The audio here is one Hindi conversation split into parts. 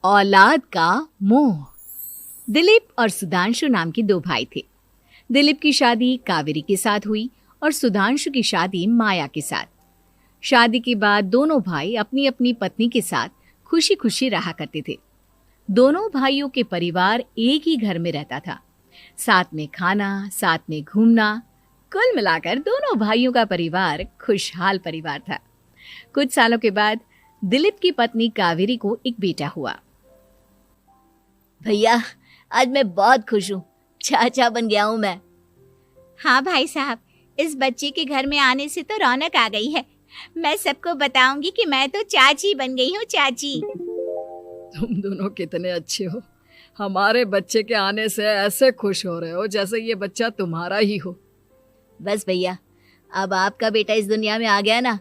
औलाद का मोह। दिलीप और सुधांशु नाम के दो भाई थे। दिलीप की शादी कावेरी के साथ हुई और सुधांशु की शादी माया के साथ। शादी के बाद दोनों भाई अपनी अपनी पत्नी के साथ खुशी खुशी रहा करते थे। दोनों भाइयों के परिवार एक ही घर में रहता था। साथ में खाना, साथ में घूमना, कुल मिलाकर दोनों भाइयों का परिवार खुशहाल परिवार था। कुछ सालों के बाद दिलीप की पत्नी कावेरी को एक बेटा हुआ। भैया, आज मैं बहुत खुश हूँ। चाचा बन गया हूँ मैं। हाँ भाई साहब, इस बच्चे के घर में आने से तो रौनक आ गई है। मैं सबको बताऊंगी कि मैं तो चाची बन गई हूँ, चाची। तुम दोनों कितने अच्छे हो। हमारे बच्चे के आने से ऐसे खुश हो रहे हो जैसे ये बच्चा तुम्हारा ही हो। बस भैया, अब आपका बेटा इस दुनिया में आ गया ना,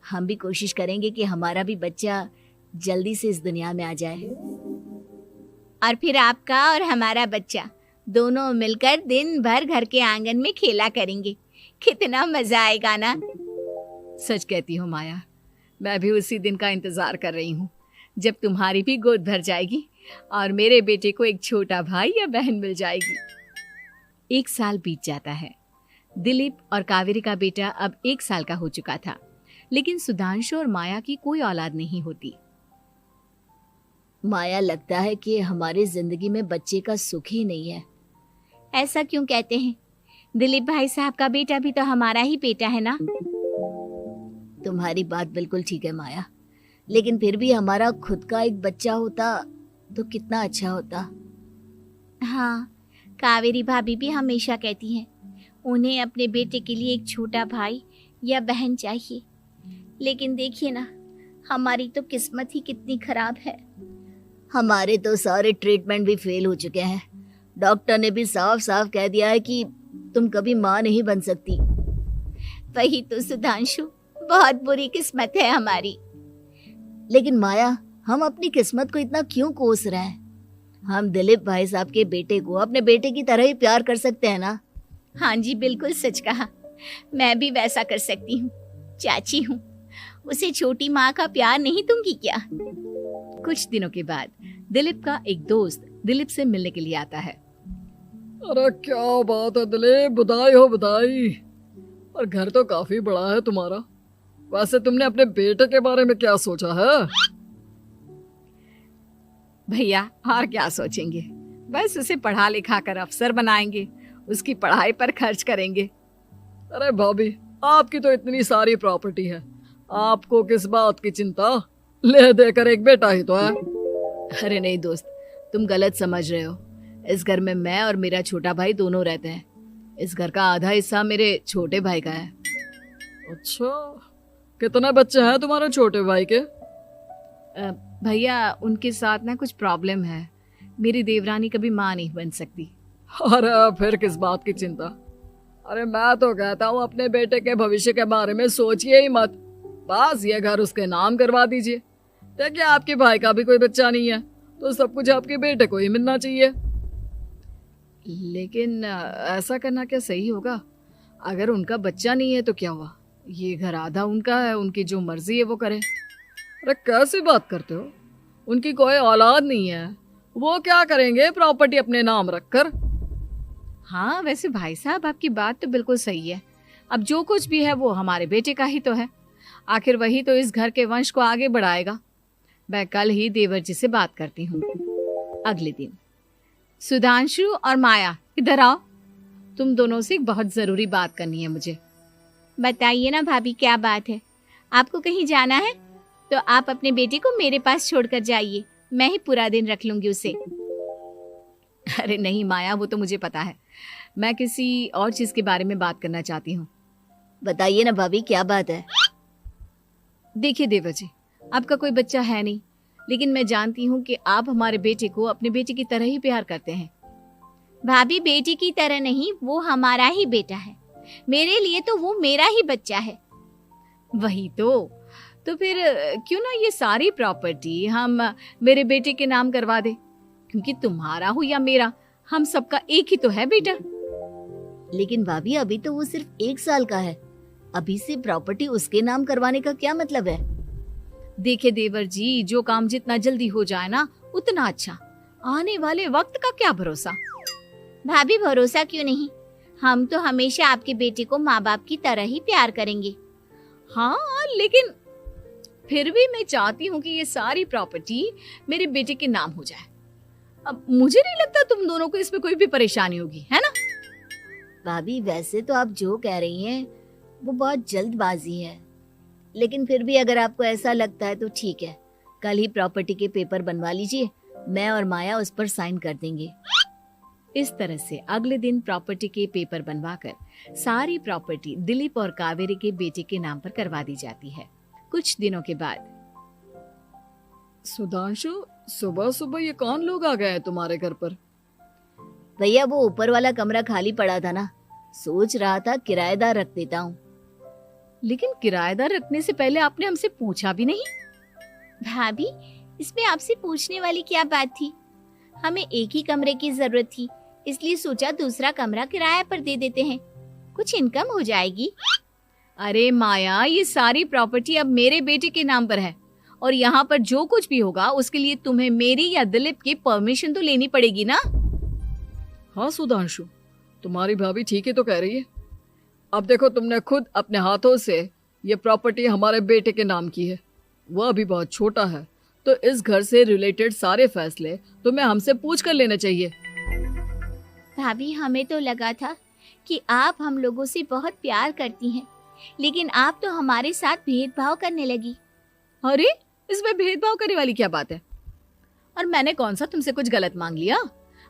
हम भी कोशिश करेंगे कि हमारा भी बच्चा जल्दी से इस दुनिया में आ जाए। और फिर आपका और हमारा बच्चा दोनों मिलकर दिन भर घर के आंगन में खेला करेंगे। कितना मजा आएगा ना। सच कहती हूँ माया, मैं भी उसी दिन का इंतजार कर रही हूँ जब तुम्हारी भी गोद भर जाएगी और मेरे बेटे को एक छोटा भाई या बहन मिल जाएगी। 1 साल बीत जाता है। दिलीप और कावेरी का बेटा अब 1 साल का हो चुका था, लेकिन सुधांशु और माया की कोई औलाद नहीं होती। माया, लगता है कि हमारी जिंदगी में बच्चे का सुख ही नहीं है। ऐसा क्यों कहते हैं? दिलीप भाई साहब का बेटा भी तो हमारा ही बेटा है ना। तुम्हारी बात बिल्कुल ठीक है माया, लेकिन फिर भी हमारा खुद का एक बच्चा होता तो कितना अच्छा होता। हाँ, कावेरी भाभी भी हमेशा कहती हैं उन्हें अपने बेटे के लिए एक छोटा भाई या बहन चाहिए। लेकिन देखिए ना, हमारी तो किस्मत ही कितनी खराब है। हमारे तो सारे ट्रीटमेंट भी फेल हो चुके हैं। डॉक्टर ने भी साफ साफ कह दिया है कि तुम कभी माँ नहीं बन सकती। वही तो सुधांशु, बहुत बुरी किस्मत है हमारी। लेकिन माया, हम अपनी किस्मत को इतना क्यों कोस रहे हैं? हम दिलीप भाई साहब के बेटे को अपने बेटे की तरह ही प्यार कर सकते हैं ना। हाँ जी, बिल्कुल सच कहा। मैं भी वैसा कर सकती हूँ। चाची हूँ, उसे छोटी माँ का प्यार नहीं दूंगी क्या? कुछ दिनों के बाद दिलीप का एक दोस्त दिलीप से मिलने के लिए आता है। अरे क्या बात है दिलीप, बधाई हो बधाई। और घर तो काफी बड़ा है तुम्हारा। वैसे तुमने अपने बेटे के बारे में क्या सोचा है? भैया, और क्या सोचेंगे, बस उसे पढ़ा लिखा कर अफसर बनाएंगे, उसकी पढ़ाई पर खर्च करेंगे। अरे भाभी, आपकी तो इतनी सारी प्रॉपर्टी है, आपको किस बात की चिंता? ले देकर एक बेटा ही तो है। अरे नहीं दोस्त, तुम गलत समझ रहे हो। इस घर में मैं और मेरा छोटा भाई दोनों रहते हैं। इस घर का आधा हिस्सा मेरे छोटे भाई का है। अच्छा, कितने बच्चे हैं तुम्हारे छोटे भाई के? भैया, उनके साथ ना कुछ प्रॉब्लम है। मेरी देवरानी कभी माँ नहीं बन सकती। अरे फिर किस बात की चिंता? अरे मैं तो कहता हूँ अपने बेटे के भविष्य के बारे में सोचिए ही मत। बस ये घर उसके नाम करवा दीजिए। देखिए, आपके भाई का भी कोई बच्चा नहीं है तो सब कुछ आपके बेटे को ही मिलना चाहिए। लेकिन ऐसा करना क्या सही होगा? अगर उनका बच्चा नहीं है तो क्या हुआ? ये घर आधा उनका है, उनकी जो मर्जी है वो करे। अरे कैसी बात करते हो? उनकी कोई औलाद नहीं है, वो क्या करेंगे प्रॉपर्टी अपने नाम रखकर? हाँ, वैसे भाई साहब, आपकी बात तो बिल्कुल सही है। अब जो कुछ भी है वो हमारे बेटे का ही तो है। आखिर वही तो इस घर के वंश को आगे बढ़ाएगा। मैं कल ही देवर जी से बात करती हूँ। अगले दिन सुधांशु और माया, इधर आओ। तुम दोनों से एक बहुत जरूरी बात करनी है मुझे। बताइए ना भाभी, क्या बात है? आपको कहीं जाना है तो आप अपने बेटे को मेरे पास छोड़कर जाइए। मैं ही पूरा दिन रख लूंगी उसे। अरे नहीं माया, वो तो मुझे पता है। मैं किसी और चीज के बारे में बात करना चाहती हूँ। बताइए ना भाभी, क्या बात है? देखिए देवर जी, आपका कोई बच्चा है नहीं, लेकिन मैं जानती हूँ कि आप हमारे बेटे को अपने बेटे की तरह ही प्यार करते हैं। भाभी, बेटी की तरह नहीं, वो हमारा ही बेटा है। मेरे लिए तो वो मेरा ही बच्चा है। वही तो फिर क्यों ना ये सारी प्रॉपर्टी हम मेरे बेटे के नाम करवा दे, क्योंकि तुम्हारा हो या मेरा, हम सबका एक ही तो है बेटा। लेकिन भाभी, अभी तो वो सिर्फ 1 साल का है। अभी से प्रॉपर्टी उसके नाम करवाने का क्या मतलब है? देखिए देवर जी, जो काम जितना जल्दी हो जाए ना, उतना अच्छा। आने वाले वक्त का क्या भरोसा। भाभी भरोसा क्यों नहीं, हम तो हमेशा आपके बेटे को माँ बाप की तरह ही प्यार करेंगे। हाँ, लेकिन फिर भी मैं चाहती हूँ कि ये सारी प्रॉपर्टी मेरे बेटे के नाम हो जाए। अब मुझे नहीं लगता तुम दोनों को इसमें कोई भी परेशानी होगी, है ना? भाभी वैसे तो आप जो कह रही हैं वो बहुत जल्दबाजी है, लेकिन फिर भी अगर आपको ऐसा लगता है तो ठीक है, कल ही प्रॉपर्टी के पेपर बनवा लीजिए, मैं और माया उस पर साइन कर देंगे। इस तरह से अगले दिन प्रॉपर्टी के पेपर बनवाकर सारी प्रॉपर्टी दिलीप और कावेरी के बेटे के नाम पर करवा दी जाती है। कुछ दिनों के बाद सुधांशु, सुबह सुबह ये कौन लोग आ गए हैं तुम्हारे घर पर? भैया वो ऊपर वाला कमरा खाली पड़ा था ना, सोच रहा था किराएदार रख देता हूँ। लेकिन किराएदार रखने से पहले आपने हमसे पूछा भी नहीं। भाभी इसमें आपसे पूछने वाली क्या बात थी, हमें एक ही कमरे की जरूरत थी, इसलिए सोचा दूसरा कमरा किराया पर दे देते हैं, कुछ इनकम हो जाएगी। अरे माया, ये सारी प्रॉपर्टी अब मेरे बेटे के नाम पर है और यहाँ पर जो कुछ भी होगा उसके लिए तुम्हें मेरी या दिलीप की परमिशन तो लेनी पड़ेगी ना। हाँ सुधांशु, तुम्हारी भाभी ठीक ही तो कह रही है। अब देखो, तुमने खुद अपने हाथों से ये प्रॉपर्टी हमारे बेटे के नाम की है, वह अभी बहुत छोटा है, तो इस घर से रिलेटेड सारे फैसले तुम्हें हमसे पूछ कर लेने चाहिए। भाभी हमें तो लगा था कि आप हम लोगों से बहुत प्यार करती हैं, लेकिन आप तो हमारे साथ भेदभाव करने लगी। अरे इसमें भेदभाव करने वाली क्या बात है? और मैंने कौन सा तुमसे कुछ गलत मांग लिया?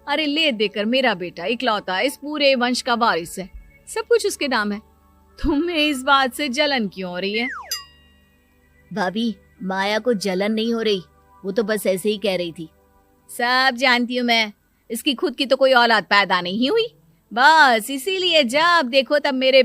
अरे ले देकर मेरा बेटा इकलौता इस पूरे वंश का वारिस है, सब कुछ उसके नाम है। तुम्हें इस बात से जलन क्यों हो रही है? भाभी माया को जलन नहीं हो रही, वो तो बस ऐसे ही कह रही थी। सब जानती हूँ मैं, इसकी खुद की तो कोई औलाद पैदा नहीं हुई, बस इसीलिए जब देखो तब मेरे